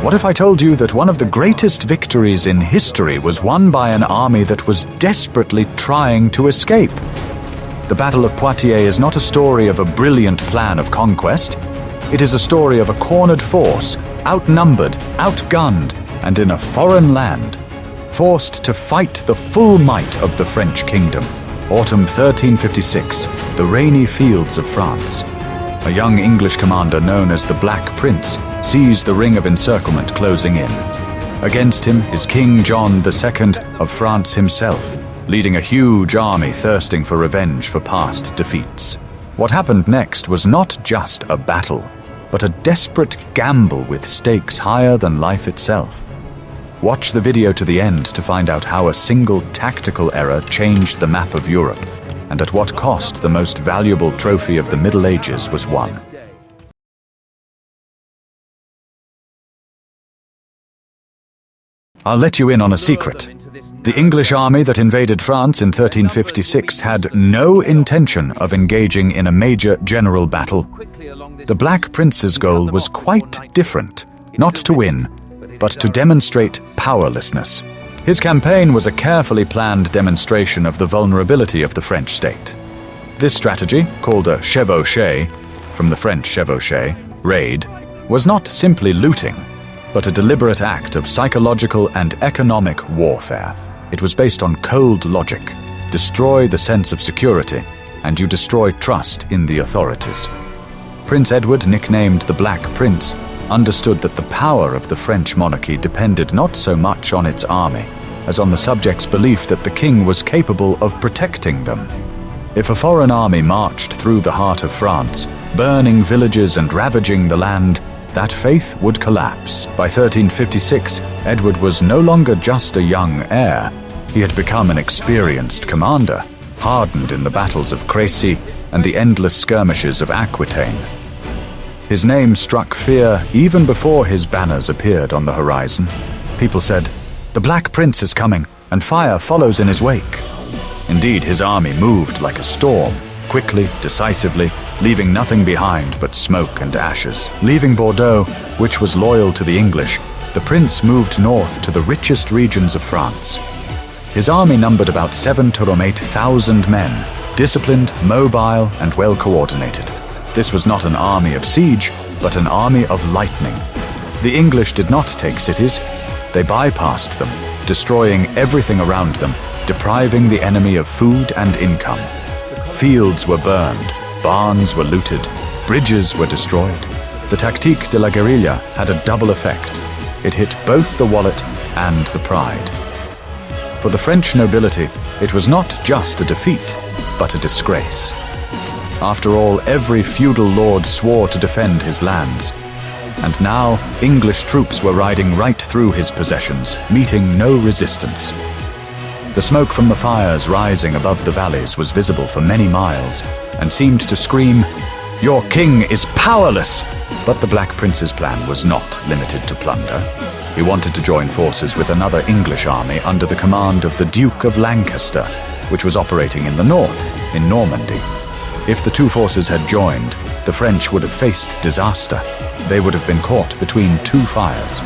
What if I told you that one of the greatest victories in history was won by an army that was desperately trying to escape? The Battle of Poitiers is not a story of a brilliant plan of conquest. It is a story of a cornered force, outnumbered, outgunned, and in a foreign land, forced to fight the full might of the French kingdom. Autumn 1356, the rainy fields of France. A young English commander known as the Black Prince sees the ring of encirclement closing in. Against him is King John II of France himself, leading a huge army thirsting for revenge for past defeats. What happened next was not just a battle, but a desperate gamble with stakes higher than life itself. Watch the video to the end to find out how a single tactical error changed the map of Europe, and at what cost the most valuable trophy of the Middle Ages was won. I'll let you in on a secret. The English army that invaded France in 1356 had no intention of engaging in a major general battle. The Black Prince's goal was quite different, not to win, but to demonstrate powerlessness. His campaign was a carefully planned demonstration of the vulnerability of the French state. This strategy, called a chevauchée, from the French chevauché, raid, was not simply looting, but a deliberate act of psychological and economic warfare. It was based on cold logic. Destroy the sense of security, and you destroy trust in the authorities. Prince Edward, nicknamed the Black Prince, understood that the power of the French monarchy depended not so much on its army, as on the subjects' belief that the king was capable of protecting them. If a foreign army marched through the heart of France, burning villages and ravaging the land, that faith would collapse. By 1356, Edward was no longer just a young heir. He had become an experienced commander, hardened in the battles of Crécy and the endless skirmishes of Aquitaine. His name struck fear even before his banners appeared on the horizon. People said, "The Black Prince is coming, and fire follows in his wake." Indeed, his army moved like a storm, quickly, decisively, leaving nothing behind but smoke and ashes. Leaving Bordeaux, which was loyal to the English, the prince moved north to the richest regions of France. His army numbered about 7,000 to 8,000 men, disciplined, mobile, and well-coordinated. This was not an army of siege, but an army of lightning. The English did not take cities. They bypassed them, destroying everything around them, depriving the enemy of food and income. Fields were burned, barns were looted, bridges were destroyed. The tactique de la guerrilla had a double effect. It hit both the wallet and the pride. For the French nobility, it was not just a defeat, but a disgrace. After all, every feudal lord swore to defend his lands. And now, English troops were riding right through his possessions, meeting no resistance. The smoke from the fires rising above the valleys was visible for many miles, and seemed to scream, "Your king is powerless!" But the Black Prince's plan was not limited to plunder. He wanted to join forces with another English army under the command of the Duke of Lancaster, which was operating in the north, in Normandy. If the two forces had joined, the French would have faced disaster. They would have been caught between two fires.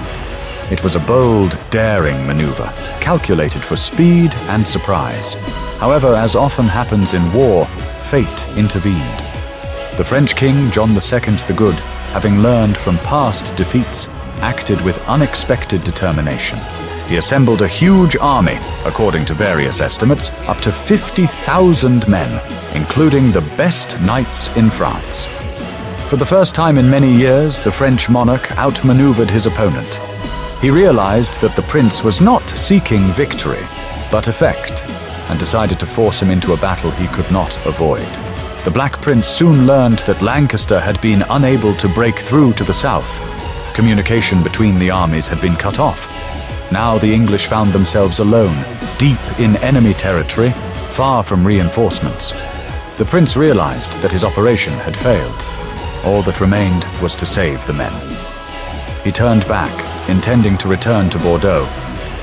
It was a bold, daring maneuver, calculated for speed and surprise. However, as often happens in war, fate intervened. The French king, John II the Good, having learned from past defeats, acted with unexpected determination. He assembled a huge army, according to various estimates, up to 50,000 men, including the best knights in France. For the first time in many years, the French monarch outmaneuvered his opponent. He realized that the prince was not seeking victory, but effect, and decided to force him into a battle he could not avoid. The Black Prince soon learned that Lancaster had been unable to break through to the south. Communication between the armies had been cut off. Now the English found themselves alone, deep in enemy territory, far from reinforcements. The prince realized that his operation had failed. All that remained was to save the men. He turned back, intending to return to Bordeaux,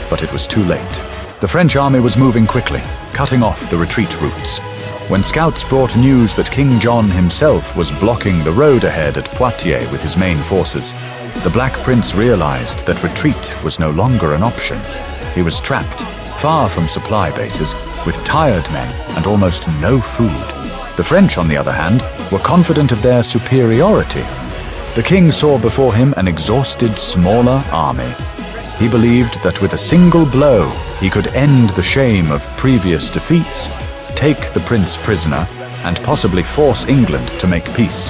but it was too late. The French army was moving quickly, cutting off the retreat routes. When scouts brought news that King John himself was blocking the road ahead at Poitiers with his main forces, The Black Prince realized that retreat was no longer an option. He was trapped, far from supply bases, with tired men and almost no food. The French, on the other hand, were confident of their superiority. The king saw before him an exhausted, smaller army. He believed that with a single blow, he could end the shame of previous defeats, take the prince prisoner, and possibly force England to make peace.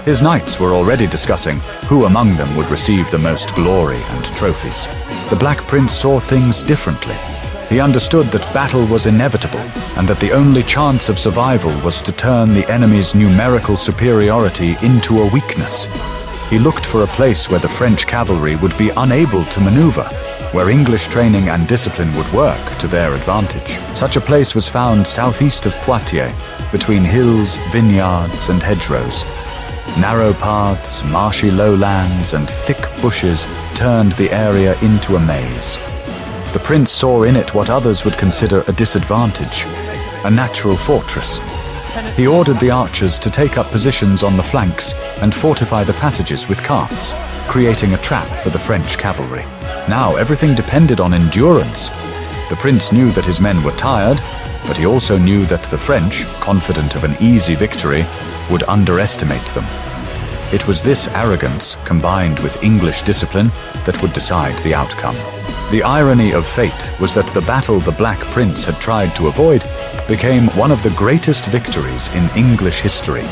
His knights were already discussing who among them would receive the most glory and trophies. The Black Prince saw things differently. He understood that battle was inevitable, and that the only chance of survival was to turn the enemy's numerical superiority into a weakness. He looked for a place where the French cavalry would be unable to maneuver, where English training and discipline would work to their advantage. Such a place was found southeast of Poitiers, between hills, vineyards, and hedgerows. Narrow paths, marshy lowlands, and thick bushes turned the area into a maze. The prince saw in it what others would consider a disadvantage, a natural fortress. He ordered the archers to take up positions on the flanks and fortify the passages with carts, creating a trap for the French cavalry. Now everything depended on endurance. The prince knew that his men were tired, but he also knew that the French, confident of an easy victory, would underestimate them. It was this arrogance, combined with English discipline, that would decide the outcome. The irony of fate was that the battle the Black Prince had tried to avoid became one of the greatest victories in English history.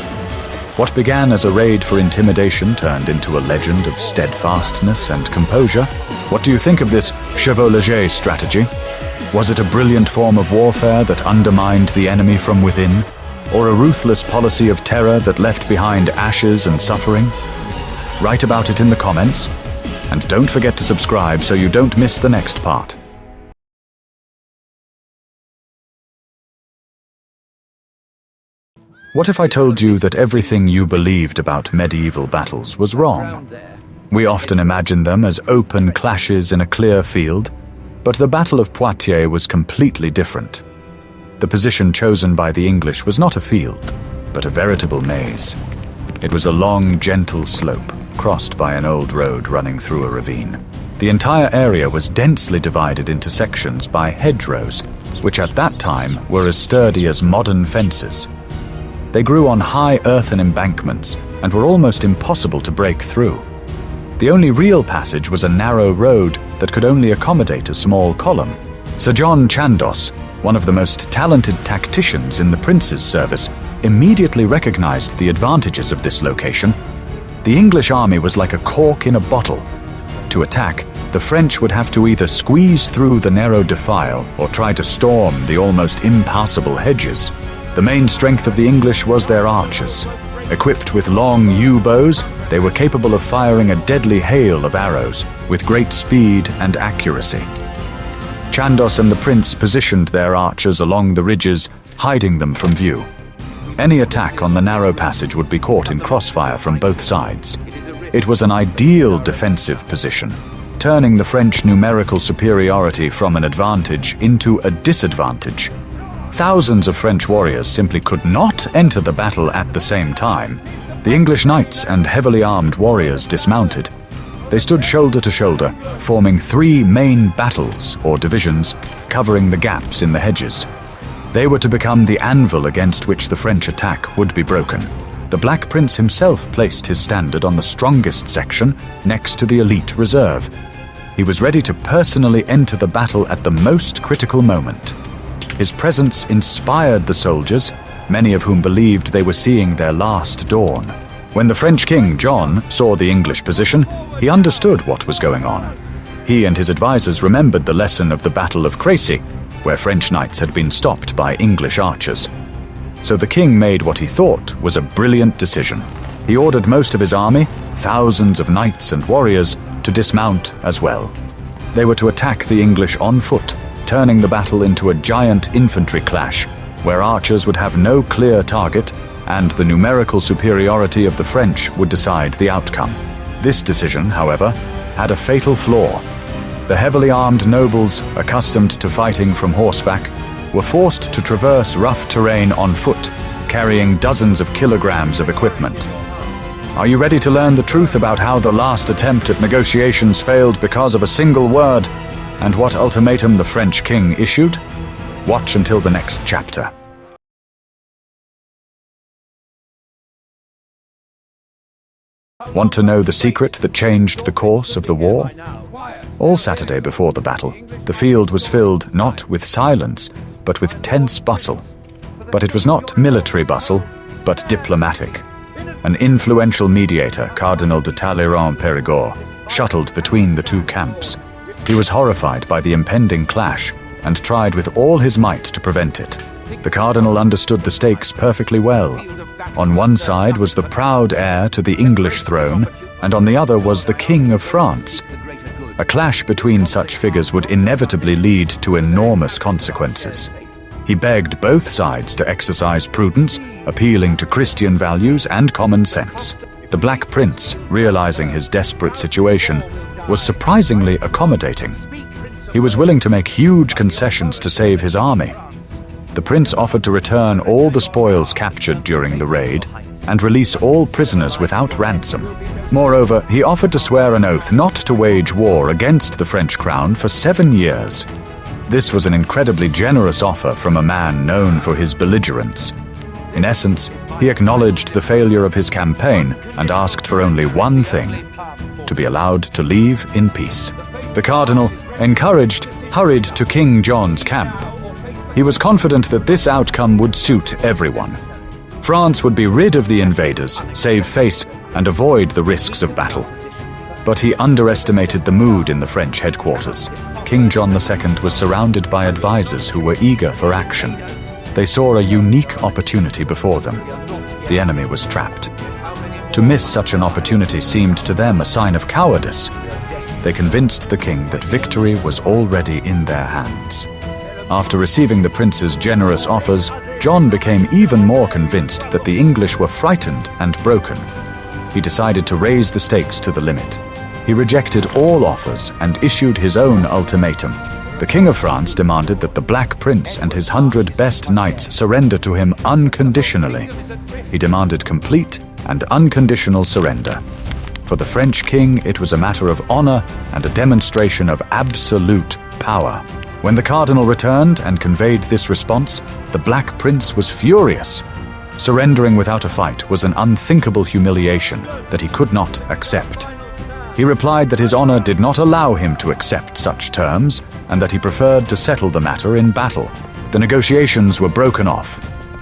What began as a raid for intimidation turned into a legend of steadfastness and composure. What do you think of this chevaulegé strategy? Was it a brilliant form of warfare that undermined the enemy from within, or a ruthless policy of terror that left behind ashes and suffering? Write about it in the comments, and don't forget to subscribe so you don't miss the next part. What if I told you that everything you believed about medieval battles was wrong? We often imagine them as open clashes in a clear field, but the Battle of Poitiers was completely different. The position chosen by the English was not a field, but a veritable maze. It was a long, gentle slope, crossed by an old road running through a ravine. The entire area was densely divided into sections by hedgerows, which at that time were as sturdy as modern fences. They grew on high earthen embankments and were almost impossible to break through. The only real passage was a narrow road that could only accommodate a small column. Sir John Chandos, one of the most talented tacticians in the prince's service, immediately recognized the advantages of this location. The English army was like a cork in a bottle. To attack, the French would have to either squeeze through the narrow defile or try to storm the almost impassable hedges. The main strength of the English was their archers. Equipped with long yew-bows, they were capable of firing a deadly hail of arrows with great speed and accuracy. Chandos and the prince positioned their archers along the ridges, hiding them from view. Any attack on the narrow passage would be caught in crossfire from both sides. It was an ideal defensive position, turning the French numerical superiority from an advantage into a disadvantage. Thousands of French warriors simply could not enter the battle at the same time. The English knights and heavily armed warriors dismounted. They stood shoulder to shoulder, forming 3 main battles or divisions, covering the gaps in the hedges. They were to become the anvil against which the French attack would be broken. The Black Prince himself placed his standard on the strongest section, next to the elite reserve. He was ready to personally enter the battle at the most critical moment. His presence inspired the soldiers, many of whom believed they were seeing their last dawn. When the French king, John, saw the English position, he understood what was going on. He and his advisors remembered the lesson of the Battle of Crécy, where French knights had been stopped by English archers. So the king made what he thought was a brilliant decision. He ordered most of his army, thousands of knights and warriors, to dismount as well. They were to attack the English on foot, turning the battle into a giant infantry clash, where archers would have no clear target, and the numerical superiority of the French would decide the outcome. This decision, however, had a fatal flaw. The heavily armed nobles, accustomed to fighting from horseback, were forced to traverse rough terrain on foot, carrying dozens of kilograms of equipment. Are you ready to learn the truth about how the last attempt at negotiations failed because of a single word, and what ultimatum the French king issued? Watch until the next chapter. Want to know the secret that changed the course of the war? All Saturday before the battle, the field was filled not with silence, but with tense bustle. But it was not military bustle, but diplomatic. An influential mediator, Cardinal de Talleyrand-Périgord, shuttled between the two camps. He was horrified by the impending clash and tried with all his might to prevent it. The cardinal understood the stakes perfectly well. On one side was the proud heir to the English throne, and on the other was the King of France. A clash between such figures would inevitably lead to enormous consequences. He begged both sides to exercise prudence, appealing to Christian values and common sense. The Black Prince, realizing his desperate situation, was surprisingly accommodating. He was willing to make huge concessions to save his army. The prince offered to return all the spoils captured during the raid and release all prisoners without ransom. Moreover, he offered to swear an oath not to wage war against the French crown for 7 years. This was an incredibly generous offer from a man known for his belligerence. In essence, he acknowledged the failure of his campaign and asked for only one thing: to be allowed to leave in peace. The cardinal, encouraged, hurried to King John's camp. He was confident that this outcome would suit everyone. France would be rid of the invaders, save face, and avoid the risks of battle. But he underestimated the mood in the French headquarters. King John II was surrounded by advisors who were eager for action. They saw a unique opportunity before them. The enemy was trapped. To miss such an opportunity seemed to them a sign of cowardice. They convinced the king that victory was already in their hands. After receiving the prince's generous offers, John became even more convinced that the English were frightened and broken. He decided to raise the stakes to the limit. He rejected all offers and issued his own ultimatum. The King of France demanded that the Black Prince and his 100 best knights surrender to him unconditionally. He demanded complete and unconditional surrender. For the French king, it was a matter of honor and a demonstration of absolute power. When the cardinal returned and conveyed this response, the Black Prince was furious. Surrendering without a fight was an unthinkable humiliation that he could not accept. He replied that his honor did not allow him to accept such terms, and that he preferred to settle the matter in battle. The negotiations were broken off.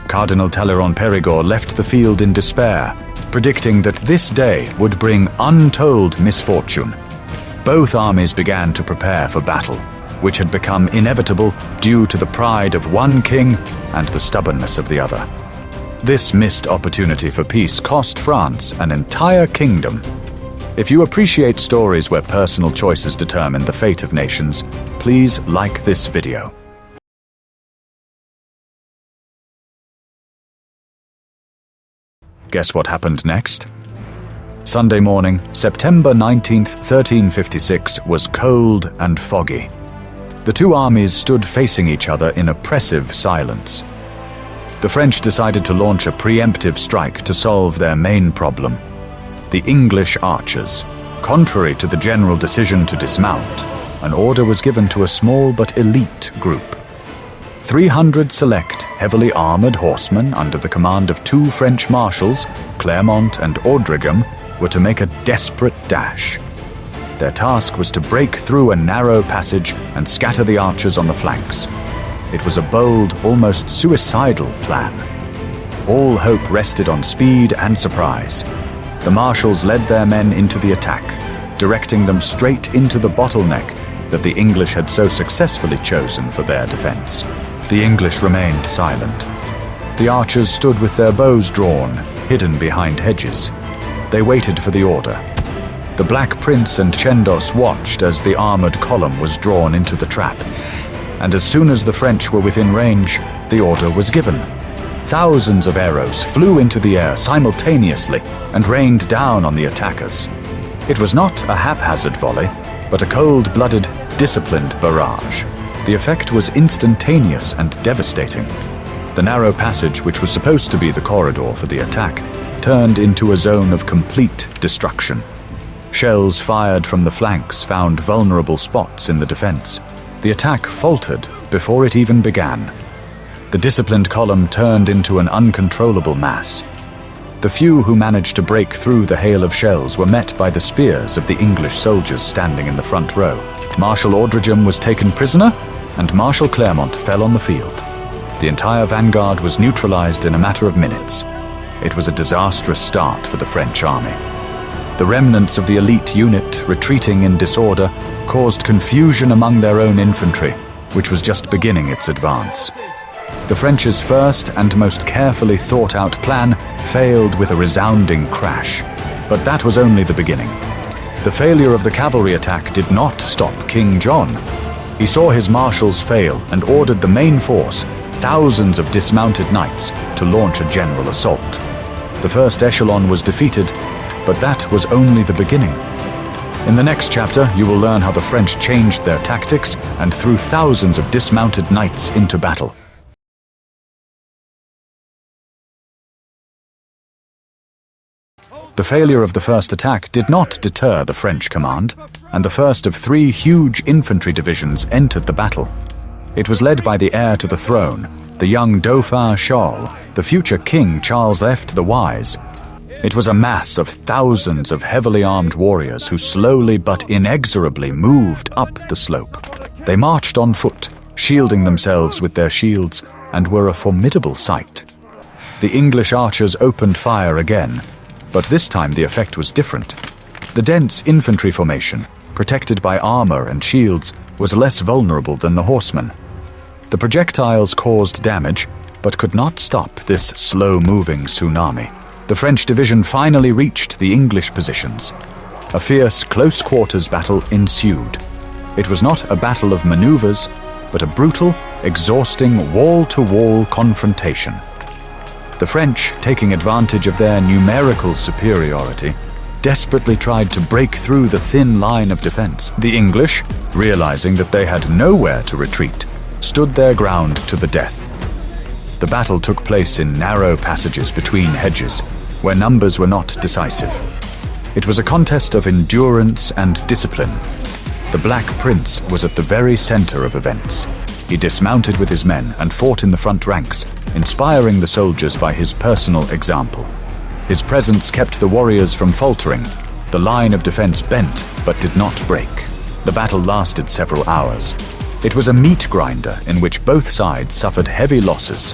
Cardinal Talleyrand-Périgord left the field in despair, predicting that this day would bring untold misfortune. Both armies began to prepare for battle, which had become inevitable due to the pride of one king and the stubbornness of the other. This missed opportunity for peace cost France an entire kingdom. If you appreciate stories where personal choices determine the fate of nations, please like this video. Guess what happened next? Sunday morning, September 19th, 1356, was cold and foggy. The two armies stood facing each other in oppressive silence. The French decided to launch a preemptive strike to solve their main problem: the English archers. Contrary to the general decision to dismount, an order was given to a small but elite group. 300 select, heavily armored horsemen under the command of 2 French marshals, Clermont and Audrigham, were to make a desperate dash. Their task was to break through a narrow passage and scatter the archers on the flanks. It was a bold, almost suicidal plan. All hope rested on speed and surprise. The marshals led their men into the attack, directing them straight into the bottleneck that the English had so successfully chosen for their defense. The English remained silent. The archers stood with their bows drawn, hidden behind hedges. They waited for the order. The Black Prince and Chandos watched as the armored column was drawn into the trap. And as soon as the French were within range, the order was given. Thousands of arrows flew into the air simultaneously and rained down on the attackers. It was not a haphazard volley, but a cold-blooded, disciplined barrage. The effect was instantaneous and devastating. The narrow passage, which was supposed to be the corridor for the attack, turned into a zone of complete destruction. Shells fired from the flanks found vulnerable spots in the defense. The attack faltered before it even began. The disciplined column turned into an uncontrollable mass. The few who managed to break through the hail of shells were met by the spears of the English soldiers standing in the front row. Marshal Aldringham was taken prisoner, and Marshal Clermont fell on the field. The entire vanguard was neutralized in a matter of minutes. It was a disastrous start for the French army. The remnants of the elite unit, retreating in disorder, caused confusion among their own infantry, which was just beginning its advance. The French's first and most carefully thought-out plan failed with a resounding crash. But that was only the beginning. The failure of the cavalry attack did not stop King John. He saw his marshals fail and ordered the main force, thousands of dismounted knights, to launch a general assault. The first echelon was defeated, but that was only the beginning. In the next chapter, you will learn how the French changed their tactics and threw thousands of dismounted knights into battle. The failure of the first attack did not deter the French command, and the first of 3 huge infantry divisions entered the battle. It was led by the heir to the throne, the young Dauphin Charles, the future King Charles V the Wise. It was a mass of thousands of heavily armed warriors who slowly but inexorably moved up the slope. They marched on foot, shielding themselves with their shields, and were a formidable sight. The English archers opened fire again, but this time the effect was different. The dense infantry formation, protected by armor and shields, was less vulnerable than the horsemen. The projectiles caused damage, but could not stop this slow-moving tsunami. The French division finally reached the English positions. A fierce close-quarters battle ensued. It was not a battle of maneuvers, but a brutal, exhausting wall-to-wall confrontation. The French, taking advantage of their numerical superiority, desperately tried to break through the thin line of defense. The English, realizing that they had nowhere to retreat, stood their ground to the death. The battle took place in narrow passages between hedges, where numbers were not decisive. It was a contest of endurance and discipline. The Black Prince was at the very center of events. He dismounted with his men and fought in the front ranks, inspiring the soldiers by his personal example. His presence kept the warriors from faltering. The line of defense bent, but did not break. The battle lasted several hours. It was a meat grinder in which both sides suffered heavy losses.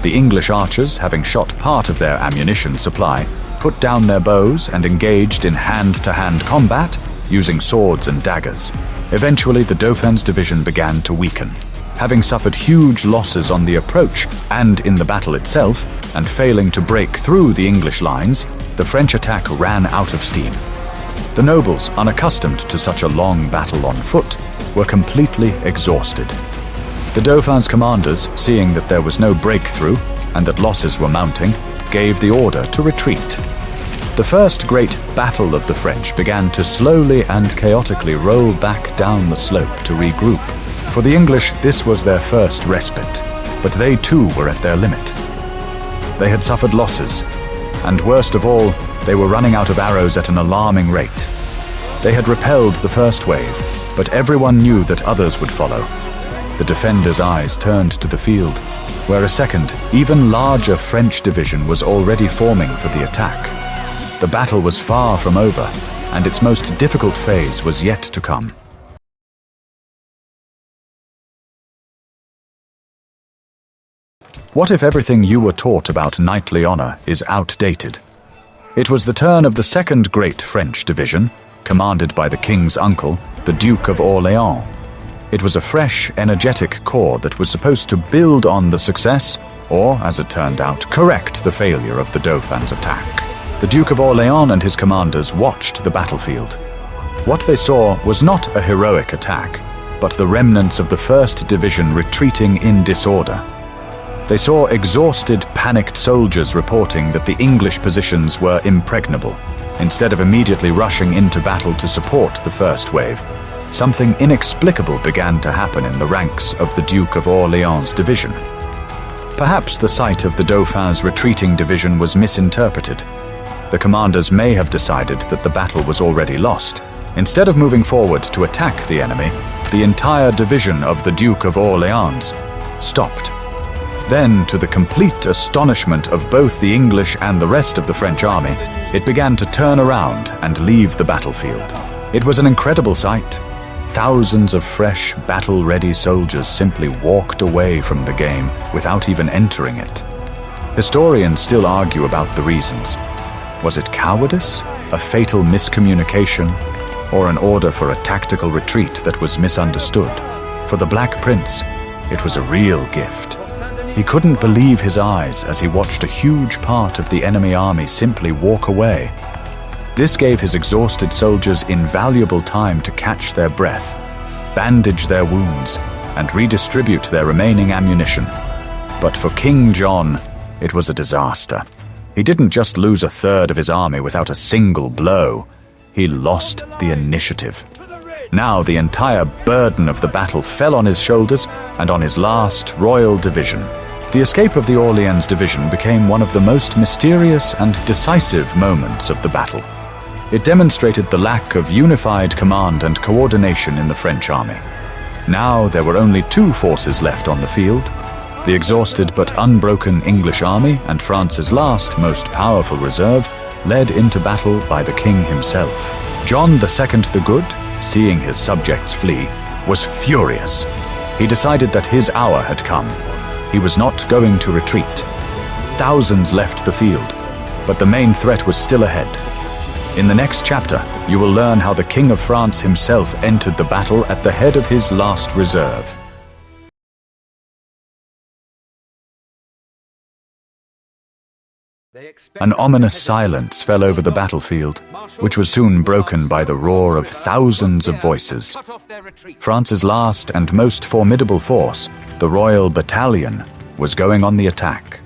The English archers, having shot part of their ammunition supply, put down their bows and engaged in hand-to-hand combat using swords and daggers. Eventually, the Dauphin's division began to weaken. Having suffered huge losses on the approach and in the battle itself, and failing to break through the English lines, the French attack ran out of steam. The nobles, unaccustomed to such a long battle on foot, were completely exhausted. The Dauphin's commanders, seeing that there was no breakthrough and that losses were mounting, gave the order to retreat. The first great battle of the French began to slowly and chaotically roll back down the slope to regroup. For the English, this was their first respite, but they too were at their limit. They had suffered losses, and worst of all, they were running out of arrows at an alarming rate. They had repelled the first wave, but everyone knew that others would follow. The defenders' eyes turned to the field, where a second, even larger French division was already forming for the attack. The battle was far from over, and its most difficult phase was yet to come. What if everything you were taught about knightly honor is outdated? It was the turn of the second great French division, commanded by the king's uncle, the Duke of Orléans. It was a fresh, energetic corps that was supposed to build on the success, or, as it turned out, correct the failure of the Dauphin's attack. The Duke of Orléans and his commanders watched the battlefield. What they saw was not a heroic attack, but the remnants of the first division retreating in disorder. They saw exhausted, panicked soldiers reporting that the English positions were impregnable. Instead of immediately rushing into battle to support the first wave, something inexplicable began to happen in the ranks of the Duke of Orléans' division. Perhaps the sight of the Dauphin's retreating division was misinterpreted. The commanders may have decided that the battle was already lost. Instead of moving forward to attack the enemy, the entire division of the Duke of Orleans stopped. Then, to the complete astonishment of both the English and the rest of the French army, it began to turn around and leave the battlefield. It was an incredible sight. Thousands of fresh, battle-ready soldiers simply walked away from the game without even entering it. Historians still argue about the reasons. Was it cowardice, a fatal miscommunication, or an order for a tactical retreat that was misunderstood? For the Black Prince, it was a real gift. He couldn't believe his eyes as he watched a huge part of the enemy army simply walk away. This gave his exhausted soldiers invaluable time to catch their breath, bandage their wounds, and redistribute their remaining ammunition. But for King John, it was a disaster. He didn't just lose a third of his army without a single blow. He lost the initiative. Now the entire burden of the battle fell on his shoulders and on his last royal division. The escape of the Orleans division became one of the most mysterious and decisive moments of the battle. It demonstrated the lack of unified command and coordination in the French army. Now there were only two forces left on the field: the exhausted but unbroken English army and France's last, most powerful reserve, led into battle by the king himself. John II the Good, seeing his subjects flee, was furious. He decided that his hour had come. He was not going to retreat. Thousands left the field, but the main threat was still ahead. In the next chapter, you will learn how the King of France himself entered the battle at the head of his last reserve. An ominous silence fell over the battlefield, which was soon broken by the roar of thousands of voices. France's last and most formidable force, the Royal Battalion, was going on the attack.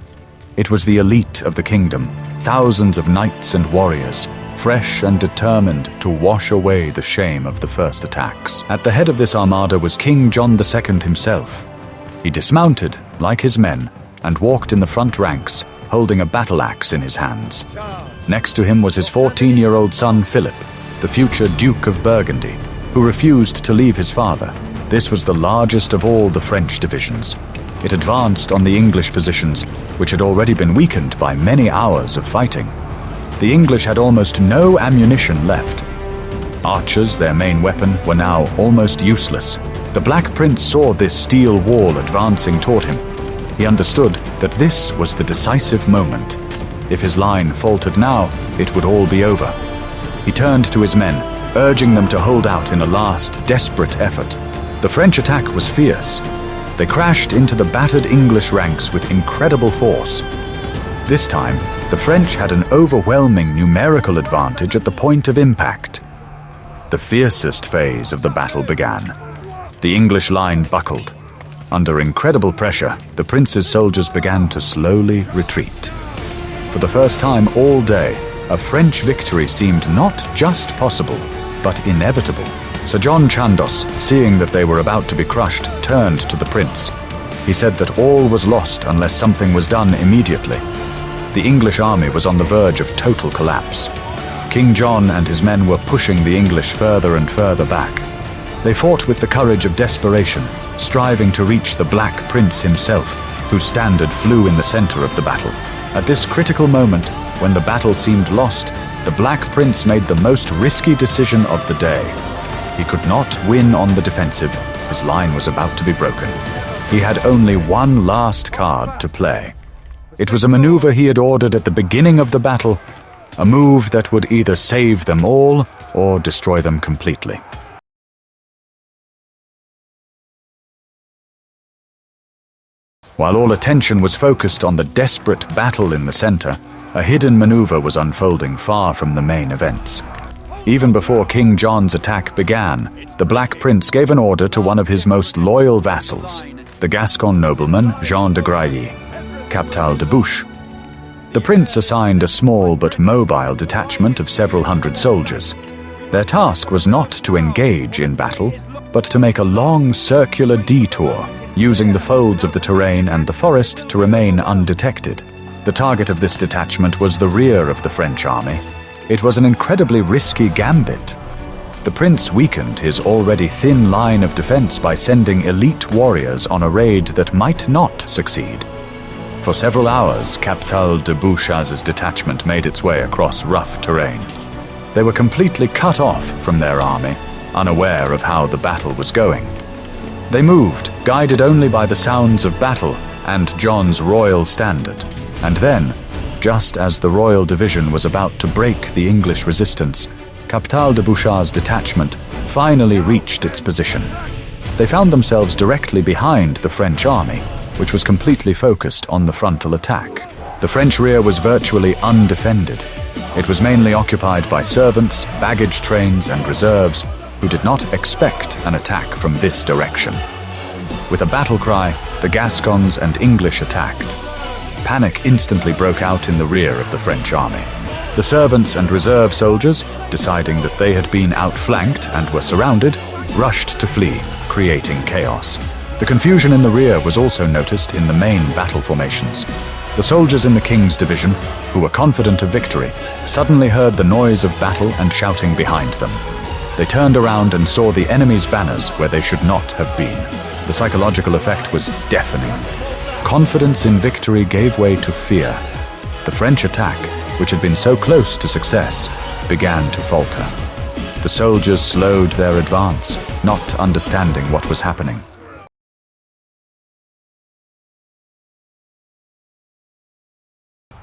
It was the elite of the kingdom, thousands of knights and warriors, fresh and determined to wash away the shame of the first attacks. At the head of this armada was King John II himself. He dismounted, like his men, and walked in the front ranks, holding a battle axe in his hands. Next to him was his 14-year-old son Philip, the future Duke of Burgundy, who refused to leave his father. This was the largest of all the French divisions. It advanced on the English positions, which had already been weakened by many hours of fighting. The English had almost no ammunition left. Archers, their main weapon, were now almost useless. The Black Prince saw this steel wall advancing toward him. He understood that this was the decisive moment. If his line faltered now, it would all be over. He turned to his men, urging them to hold out in a last, desperate effort. The French attack was fierce. They crashed into the battered English ranks with incredible force. This time, the French had an overwhelming numerical advantage at the point of impact. The fiercest phase of the battle began. The English line buckled. Under incredible pressure, the prince's soldiers began to slowly retreat. For the first time all day, a French victory seemed not just possible, but inevitable. Sir John Chandos, seeing that they were about to be crushed, turned to the prince. He said that all was lost unless something was done immediately. The English army was on the verge of total collapse. King John and his men were pushing the English further and further back. They fought with the courage of desperation, striving to reach the Black Prince himself, whose standard flew in the center of the battle. At this critical moment, when the battle seemed lost, the Black Prince made the most risky decision of the day. He could not win on the defensive. His line was about to be broken. He had only one last card to play. It was a maneuver he had ordered at the beginning of the battle, a move that would either save them all or destroy them completely. While all attention was focused on the desperate battle in the center, a hidden maneuver was unfolding far from the main events. Even before King John's attack began, the Black Prince gave an order to one of his most loyal vassals, the Gascon nobleman Jean de Grailly, Captal de Buch. The prince assigned a small but mobile detachment of several hundred soldiers. Their task was not to engage in battle, but to make a long circular detour, using the folds of the terrain and the forest to remain undetected. The target of this detachment was the rear of the French army. It was an incredibly risky gambit. The prince weakened his already thin line of defense by sending elite warriors on a raid that might not succeed. For several hours, Captal de Bouchaz's detachment made its way across rough terrain. They were completely cut off from their army, unaware of how the battle was going. They moved, guided only by the sounds of battle and John's royal standard. And then, just as the royal division was about to break the English resistance, Captal de Bouchaz's detachment finally reached its position. They found themselves directly behind the French army, which was completely focused on the frontal attack. The French rear was virtually undefended. It was mainly occupied by servants, baggage trains, and reserves who did not expect an attack from this direction. With a battle cry, the Gascons and English attacked. Panic instantly broke out in the rear of the French army. The servants and reserve soldiers, deciding that they had been outflanked and were surrounded, rushed to flee, creating chaos. The confusion in the rear was also noticed in the main battle formations. The soldiers in the King's division, who were confident of victory, suddenly heard the noise of battle and shouting behind them. They turned around and saw the enemy's banners where they should not have been. The psychological effect was deafening. Confidence in victory gave way to fear. The French attack, which had been so close to success, began to falter. The soldiers slowed their advance, not understanding what was happening.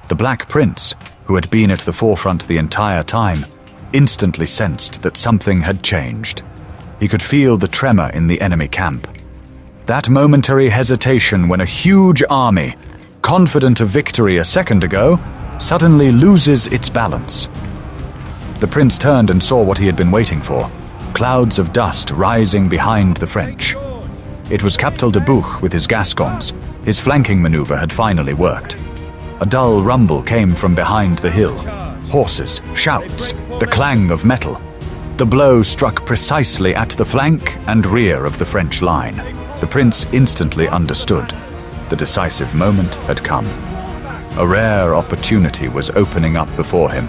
The Black Prince, who had been at the forefront the entire time, instantly sensed that something had changed. He could feel the tremor in the enemy camp. That momentary hesitation when a huge army, confident of victory a second ago, suddenly loses its balance. The prince turned and saw what he had been waiting for, clouds of dust rising behind the French. It was Captal de Bouch with his Gascons. His flanking maneuver had finally worked. A dull rumble came from behind the hill. Horses, shouts, the clang of metal. The blow struck precisely at the flank and rear of the French line. The prince instantly understood. The decisive moment had come. A rare opportunity was opening up before him,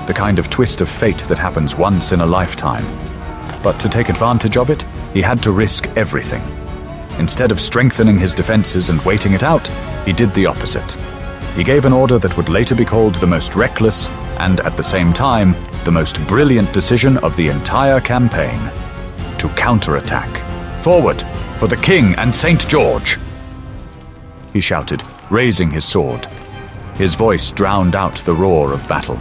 the kind of twist of fate that happens once in a lifetime. But to take advantage of it, he had to risk everything. Instead of strengthening his defenses and waiting it out, he did the opposite. He gave an order that would later be called the most reckless and, at the same time, the most brilliant decision of the entire campaign: to counterattack. "Forward, for the King and St. George!" he shouted, raising his sword. His voice drowned out the roar of battle.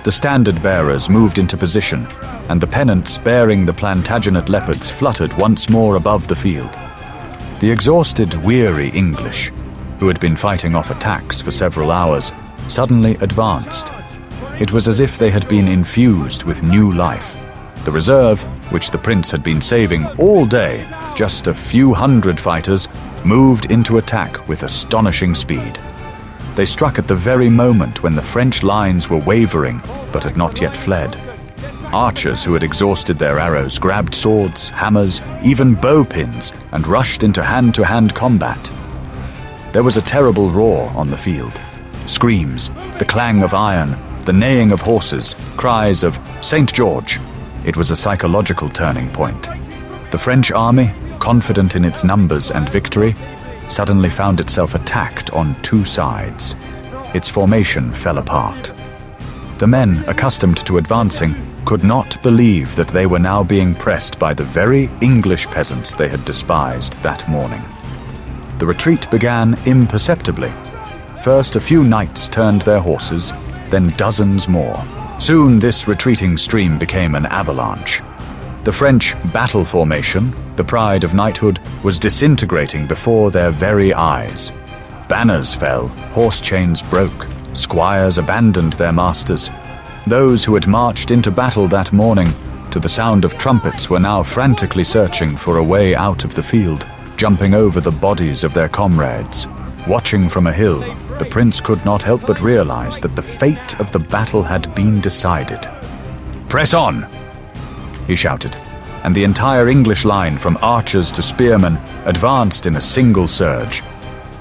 The standard-bearers moved into position, and the pennants bearing the Plantagenet leopards fluttered once more above the field. The exhausted, weary English, who had been fighting off attacks for several hours, suddenly advanced. It was as if they had been infused with new life. The reserve, which the prince had been saving all day, just a few hundred fighters, moved into attack with astonishing speed. They struck at the very moment when the French lines were wavering but had not yet fled. Archers who had exhausted their arrows grabbed swords, hammers, even bow pins, and rushed into hand-to-hand combat. There was a terrible roar on the field. Screams, the clang of iron, the neighing of horses, cries of "St. George!" It was a psychological turning point. The French army, confident in its numbers and victory, suddenly found itself attacked on two sides. Its formation fell apart. The men, accustomed to advancing, could not believe that they were now being pressed by the very English peasants they had despised that morning. The retreat began imperceptibly. First, a few knights turned their horses, then dozens more. Soon this retreating stream became an avalanche. The French battle formation, the pride of knighthood, was disintegrating before their very eyes. Banners fell, horse chains broke, squires abandoned their masters. Those who had marched into battle that morning, to the sound of trumpets, were now frantically searching for a way out of the field, jumping over the bodies of their comrades. Watching from a hill, the prince could not help but realize that the fate of the battle had been decided. "Press on!" he shouted, and the entire English line, from archers to spearmen, advanced in a single surge.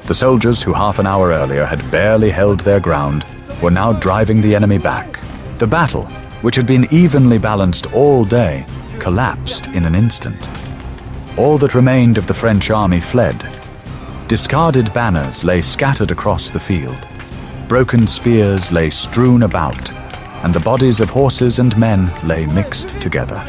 The soldiers who half an hour earlier had barely held their ground were now driving the enemy back. The battle, which had been evenly balanced all day, collapsed in an instant. All that remained of the French army fled. Discarded banners lay scattered across the field. Broken spears lay strewn about, and the bodies of horses and men lay mixed together.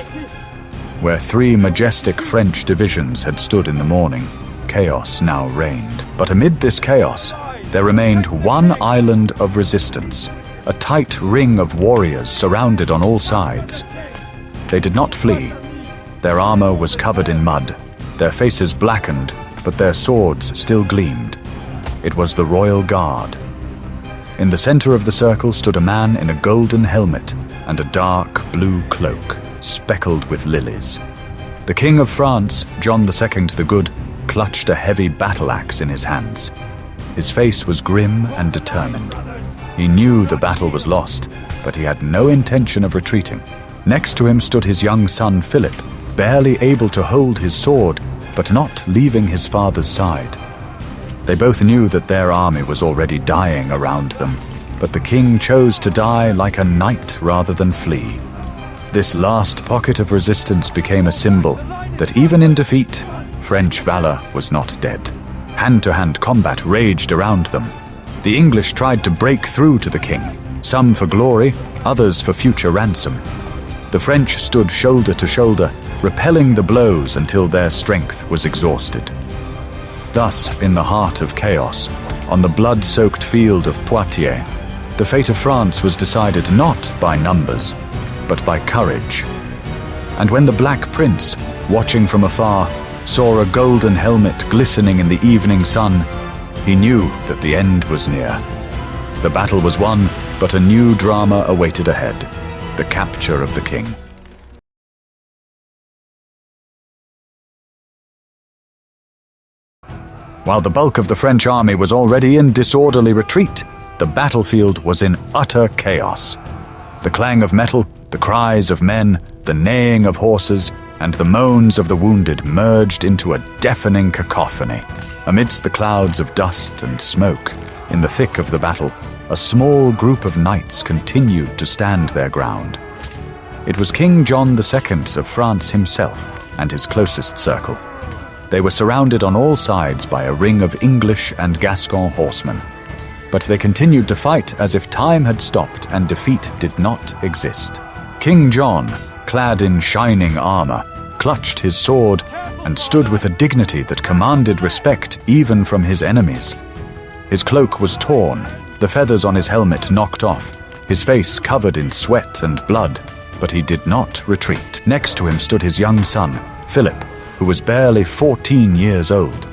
Where 3 majestic French divisions had stood in the morning, chaos now reigned. But amid this chaos, there remained one island of resistance, a tight ring of warriors surrounded on all sides. They did not flee. Their armor was covered in mud, their faces blackened, but their swords still gleamed. It was the Royal Guard. In the center of the circle stood a man in a golden helmet and a dark blue cloak, speckled with lilies. The King of France, John II the Good, clutched a heavy battle axe in his hands. His face was grim and determined. He knew the battle was lost, but he had no intention of retreating. Next to him stood his young son Philip, barely able to hold his sword, but not leaving his father's side. They both knew that their army was already dying around them, but the king chose to die like a knight rather than flee. This last pocket of resistance became a symbol that even in defeat, French valor was not dead. Hand-to-hand combat raged around them. The English tried to break through to the king, some for glory, others for future ransom. The French stood shoulder to shoulder, repelling the blows until their strength was exhausted. Thus, in the heart of chaos, on the blood-soaked field of Poitiers, the fate of France was decided not by numbers, but by courage. And when the Black Prince, watching from afar, saw a golden helmet glistening in the evening sun, he knew that the end was near. The battle was won, but a new drama awaited ahead, the capture of the king. While the bulk of the French army was already in disorderly retreat, the battlefield was in utter chaos. The clang of metal, the cries of men, the neighing of horses, and the moans of the wounded merged into a deafening cacophony. Amidst the clouds of dust and smoke, in the thick of the battle, a small group of knights continued to stand their ground. It was King John II of France himself and his closest circle. They were surrounded on all sides by a ring of English and Gascon horsemen. But they continued to fight as if time had stopped and defeat did not exist. King John, clad in shining armor, clutched his sword and stood with a dignity that commanded respect even from his enemies. His cloak was torn, the feathers on his helmet knocked off, his face covered in sweat and blood, but he did not retreat. Next to him stood his young son, Philip, who was barely 14 years old.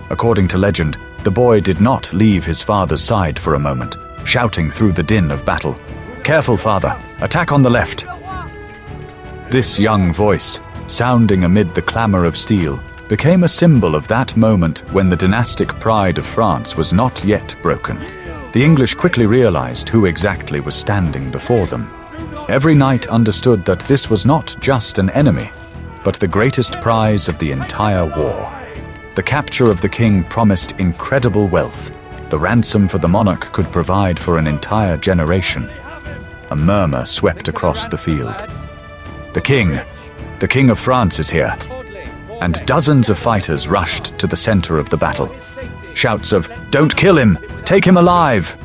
According to legend, the boy did not leave his father's side for a moment, shouting through the din of battle, "Careful, father! Attack on the left!" This young voice, sounding amid the clamor of steel, became a symbol of that moment when the dynastic pride of France was not yet broken. The English quickly realized who exactly was standing before them. Every knight understood that this was not just an enemy, but the greatest prize of the entire war. The capture of the king promised incredible wealth, the ransom for the monarch could provide for an entire generation. A murmur swept across the field. The king of France is here. And dozens of fighters rushed to the center of the battle. Shouts of, "Don't kill him! Take him alive!"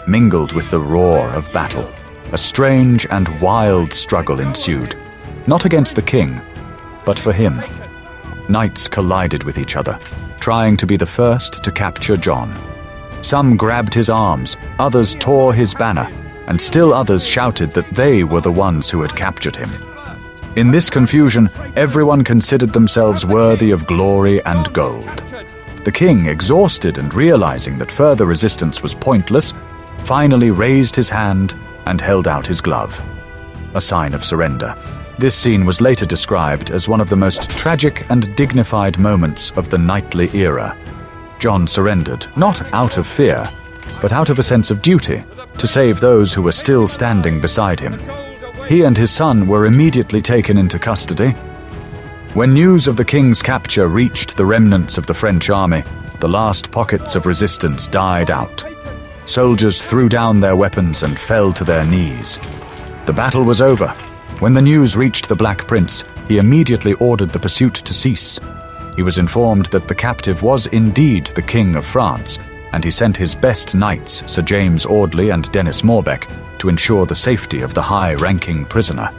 mingled with the roar of battle. A strange and wild struggle ensued, not against the king, but for him. Knights collided with each other, trying to be the first to capture John. Some grabbed his arms, others tore his banner, and still others shouted that they were the ones who had captured him. In this confusion, everyone considered themselves worthy of glory and gold. The king, exhausted and realizing that further resistance was pointless, finally raised his hand and held out his glove, a sign of surrender. This scene was later described as one of the most tragic and dignified moments of the knightly era. John surrendered, not out of fear, but out of a sense of duty, to save those who were still standing beside him. He and his son were immediately taken into custody. When news of the king's capture reached the remnants of the French army, the last pockets of resistance died out. Soldiers threw down their weapons and fell to their knees. The battle was over. When the news reached the Black Prince, he immediately ordered the pursuit to cease. He was informed that the captive was indeed the King of France, and he sent his best knights, Sir James Audley and Denis Morbec, to ensure the safety of the high-ranking prisoner.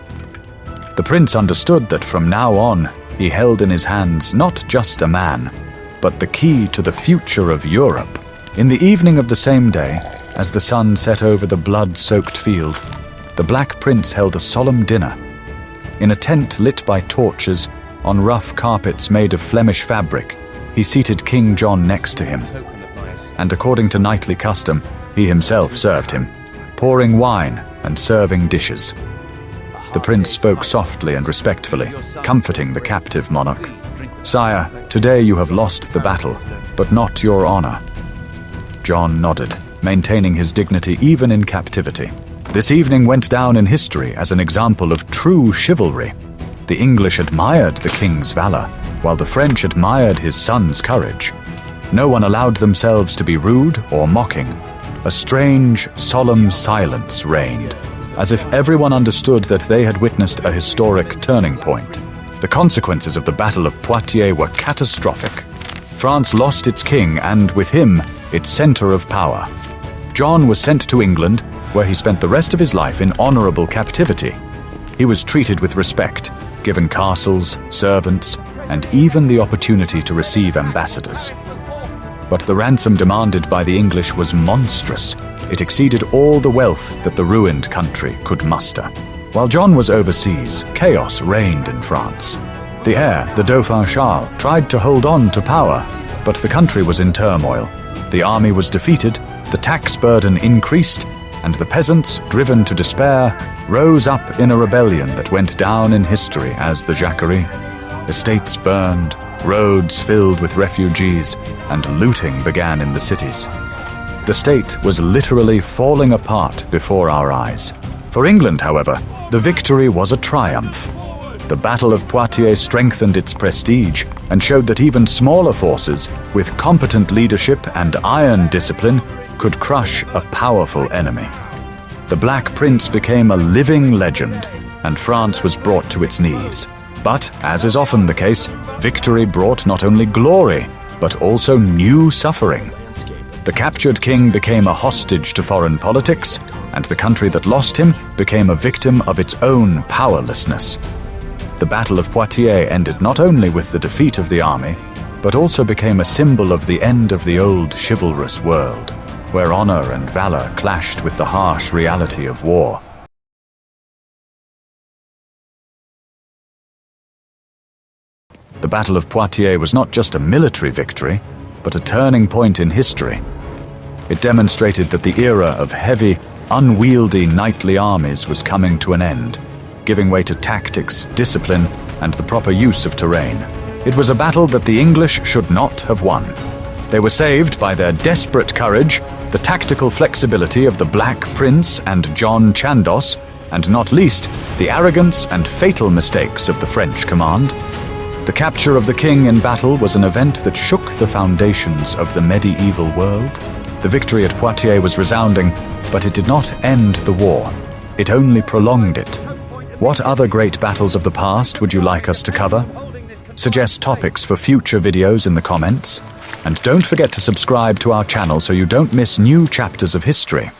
The prince understood that from now on, he held in his hands not just a man, but the key to the future of Europe. In the evening of the same day, as the sun set over the blood-soaked field, the Black Prince held a solemn dinner. In a tent lit by torches, on rough carpets made of Flemish fabric, he seated King John next to him. And according to knightly custom, he himself served him, pouring wine and serving dishes. The prince spoke softly and respectfully, comforting the captive monarch. "Sire, today you have lost the battle, but not your honor." John nodded, maintaining his dignity even in captivity. This evening went down in history as an example of true chivalry. The English admired the king's valor, while the French admired his son's courage. No one allowed themselves to be rude or mocking. A strange, solemn silence reigned, as if everyone understood that they had witnessed a historic turning point. The consequences of the Battle of Poitiers were catastrophic. France lost its king and, with him, its center of power. John was sent to England, where he spent the rest of his life in honorable captivity. He was treated with respect, given castles, servants, and even the opportunity to receive ambassadors. But the ransom demanded by the English was monstrous. It exceeded all the wealth that the ruined country could muster. While John was overseas, chaos reigned in France. The heir, the Dauphin Charles, tried to hold on to power, but the country was in turmoil. The army was defeated, the tax burden increased, and the peasants, driven to despair, rose up in a rebellion that went down in history as the Jacquerie. Estates burned, roads filled with refugees, and looting began in the cities. The state was literally falling apart before our eyes. For England, however, the victory was a triumph. The Battle of Poitiers strengthened its prestige and showed that even smaller forces, with competent leadership and iron discipline, could crush a powerful enemy. The Black Prince became a living legend, and France was brought to its knees. But, as is often the case, victory brought not only glory, but also new suffering. The captured king became a hostage to foreign politics, and the country that lost him became a victim of its own powerlessness. The Battle of Poitiers ended not only with the defeat of the army, but also became a symbol of the end of the old chivalrous world, where honor and valor clashed with the harsh reality of war. The Battle of Poitiers was not just a military victory, but a turning point in history. It demonstrated that the era of heavy, unwieldy knightly armies was coming to an end, giving way to tactics, discipline, and the proper use of terrain. It was a battle that the English should not have won. They were saved by their desperate courage, the tactical flexibility of the Black Prince and John Chandos, and not least, the arrogance and fatal mistakes of the French command. The capture of the king in battle was an event that shook the foundations of the medieval world. The victory at Poitiers was resounding, but it did not end the war. It only prolonged it. What other great battles of the past would you like us to cover? Suggest topics for future videos in the comments. And don't forget to subscribe to our channel so you don't miss new chapters of history.